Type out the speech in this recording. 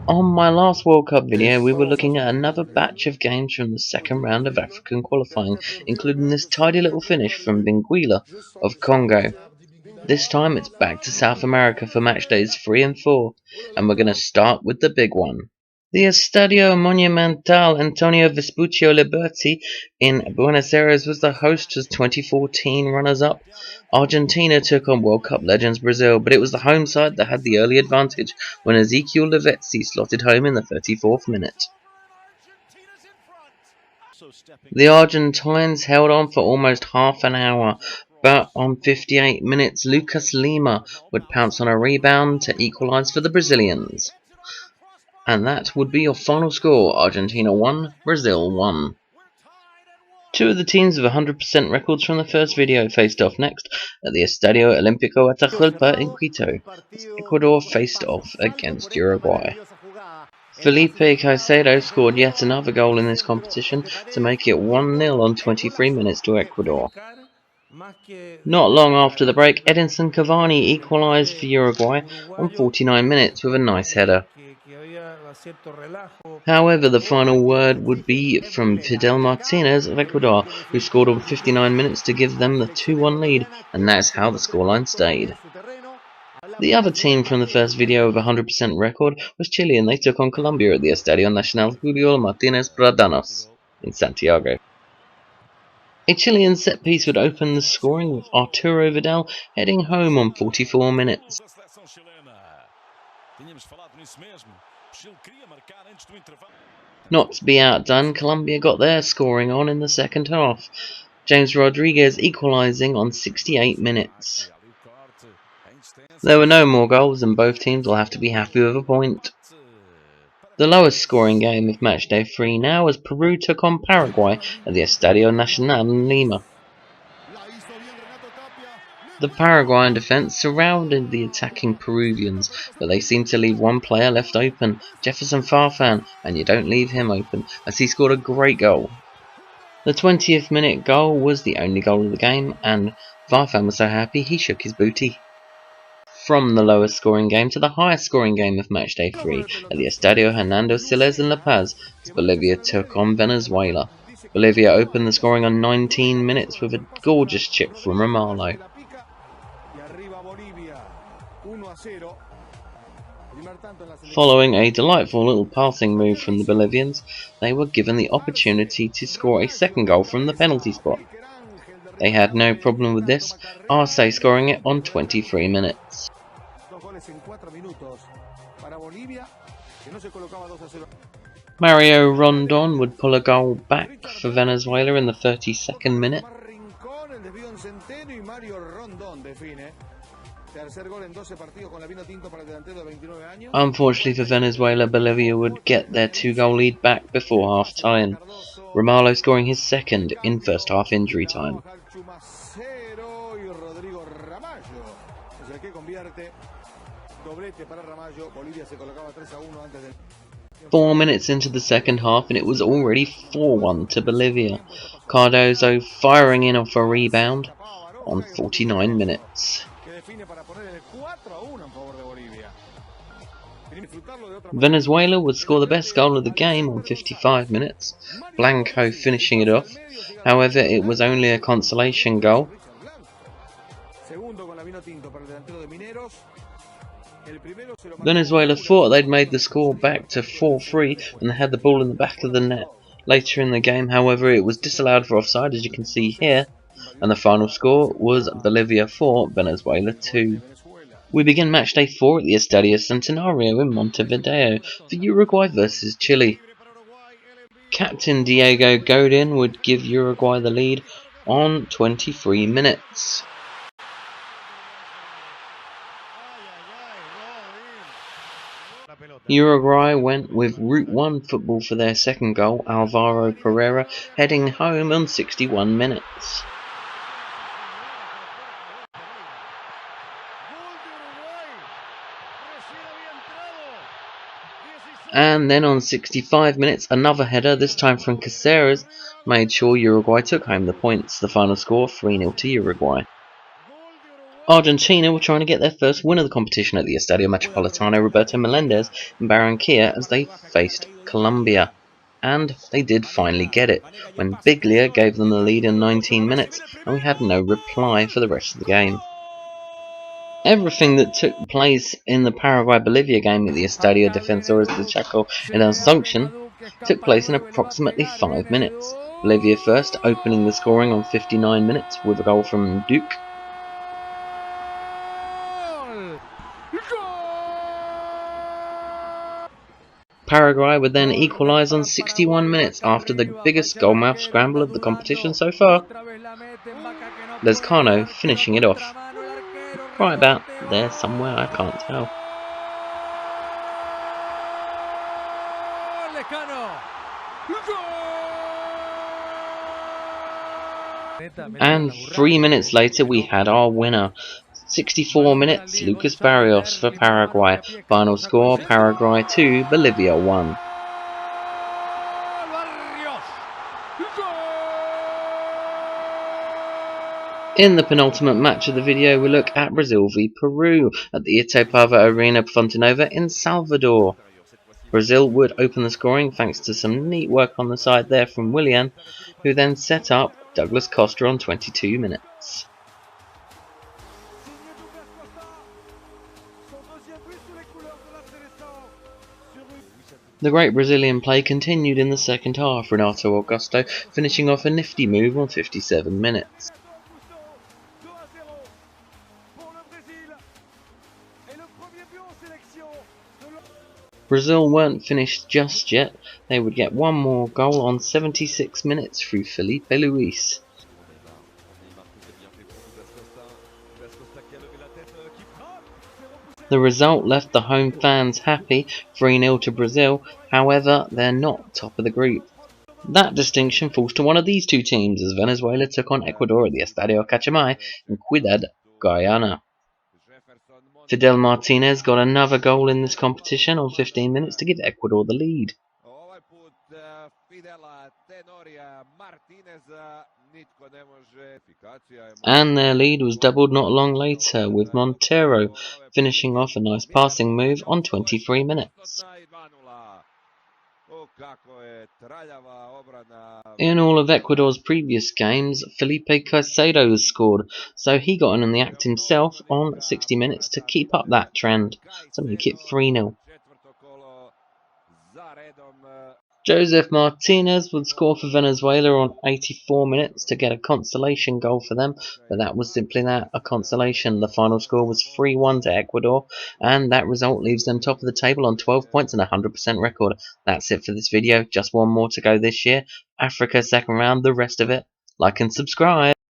On my last World Cup video, we were looking at another batch of games from the second round of African qualifying, including this tidy little finish from Benguela of Congo. This time it's back to South America for match days 3 and 4, and we're going to start with the big one. The Estadio Monumental Antonio Vespuccio Liberty in Buenos Aires was the host as 2014 runners-up. Argentina took on World Cup legends Brazil, but it was the home side that had the early advantage when Ezequiel Lavezzi slotted home in the 34th minute. The Argentines held on for almost half an hour, but on 58 minutes Lucas Lima would pounce on a rebound to equalise for the Brazilians. And that would be your final score: Argentina 1, Brazil 1. Two of the teams with 100% records from the first video faced off next at the Estadio Olímpico Atahualpa in Quito, as Ecuador faced off against Uruguay. Felipe Caicedo scored yet another goal in this competition to make it 1-0 on 23 minutes to Ecuador. Not long after the break, Edinson Cavani equalised for Uruguay on 49 minutes with a nice header. However, the final word would be from Fidel Martinez of Ecuador, who scored on 59 minutes to give them the 2-1 lead, and that's how the scoreline stayed. The other team from the first video of 100% record was Chile, and they took on Colombia at the Estadio Nacional Julio Martínez Pradanos in Santiago. A Chilean set piece would open the scoring with Arturo Vidal heading home on 44 minutes. Not to be outdone, Colombia got their scoring on in the second half, James Rodriguez equalising on 68 minutes. There were no more goals and both teams will have to be happy with a point. The lowest scoring game of matchday 3 now as Peru took on Paraguay at the Estadio Nacional in Lima. The Paraguayan defence surrounded the attacking Peruvians, but they seemed to leave one player left open, Jefferson Farfan, and you don't leave him open, as he scored a great goal. The 20th minute goal was the only goal of the game, and Farfan was so happy he shook his booty. From the lowest scoring game to the highest scoring game of matchday 3 at the Estadio Hernando Siles in La Paz, as Bolivia took on Venezuela. Bolivia opened the scoring on 19 minutes with a gorgeous chip from Romalo. Following a delightful little passing move from the Bolivians, they were given the opportunity to score a second goal from the penalty spot. They had no problem with this, Arce scoring it on 23 minutes. Mario Rondon would pull a goal back for Venezuela in the 32nd minute. Unfortunately for Venezuela, Bolivia would get their 2-goal lead back before half-time, Romalo scoring his second in first half injury time. 4 minutes into the second half and it was already 4-1 to Bolivia, Cardozo firing in off a rebound on 49 minutes. Venezuela would score the best goal of the game on 55 minutes, Blanco finishing it off. However, it was only a consolation goal. Venezuela thought they'd made the score back to 4-3 when they had the ball in the back of the net. Later in the game, however, it was disallowed for offside, as you can see here, and the final score was Bolivia 4, Venezuela 2. We begin matchday 4 at the Estadio Centenario in Montevideo for Uruguay versus Chile. Captain Diego Godin would give Uruguay the lead on 23 minutes. Uruguay went with Route 1 football for their second goal, Alvaro Pereira heading home on 61 minutes. And then on 65 minutes, another header, this time from Caceres, made sure Uruguay took home the points. The final score 3-0 to Uruguay. Argentina were trying to get their first win of the competition at the Estadio Metropolitano Roberto Melendez in Barranquilla as they faced Colombia. And they did finally get it, when Biglia gave them the lead in 19 minutes, and we had no reply for the rest of the game. Everything that took place in the Paraguay-Bolivia game at the Estadio Defensores del Chaco in Asunción took place in approximately 5 minutes. Bolivia first, opening the scoring on 59 minutes with a goal from Duke. Paraguay would then equalise on 61 minutes after the biggest goalmouth scramble of the competition so far. Lescano finishing it off. Right about there somewhere, I can't tell. And 3 minutes later we had our winner. 64 minutes, Lucas Barrios for Paraguay. Final score, Paraguay 2, Bolivia 1. In the penultimate match of the video, we look at Brazil v Peru at the Itapava Arena Fonte Nova in Salvador. Brazil would open the scoring thanks to some neat work on the side there from Willian, who then set up Douglas Costa on 22 minutes. The great Brazilian play continued in the second half, Renato Augusto finishing off a nifty move on 57 minutes. Brazil weren't finished just yet. They would get one more goal on 76 minutes through Felipe Luis. The result left the home fans happy, 3-0 to Brazil. However, they're not top of the group. That distinction falls to one of these two teams as Venezuela took on Ecuador at the Estadio Cachamay in Ciudad, Guyana. Fidel Martinez got another goal in this competition on 15 minutes to give Ecuador the lead. And their lead was doubled not long later, with Montero finishing off a nice passing move on 23 minutes. In all of Ecuador's previous games, Felipe Caicedo has scored, so he got in the act himself on 60 minutes to keep up that trend, to make it 3-0. Joseph Martinez would score for Venezuela on 84 minutes to get a consolation goal for them, but that was simply that, a consolation. The final score was 3-1 to Ecuador, and that result leaves them top of the table on 12 points and a 100% record. That's it for this video, just one more to go this year. Africa second round, the rest of it. Like and subscribe.